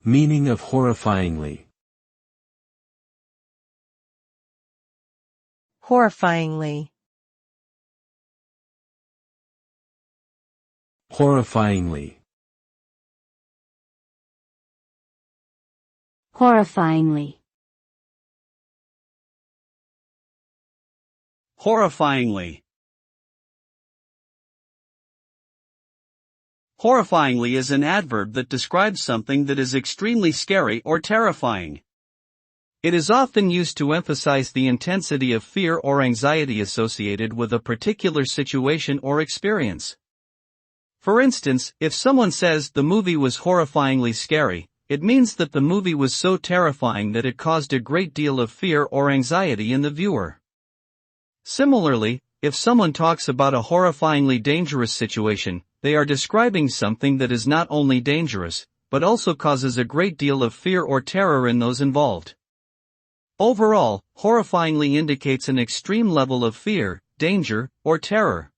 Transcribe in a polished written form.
Meaning of horrifyingly. Horrifyingly. Horrifyingly. Horrifyingly. Horrifyingly. Horrifyingly is an adverb that describes something that is extremely scary or terrifying. It is often used to emphasize the intensity of fear or anxiety associated with a particular situation or experience. For instance, if someone says the movie was horrifyingly scary, it means that the movie was so terrifying that it caused a great deal of fear or anxiety in the viewer. Similarly, if someone talks about a horrifyingly dangerous situation, they are describing something that is not only dangerous, but also causes a great deal of fear or terror in those involved. Overall, horrifyingly indicates an extreme level of fear, danger, or terror.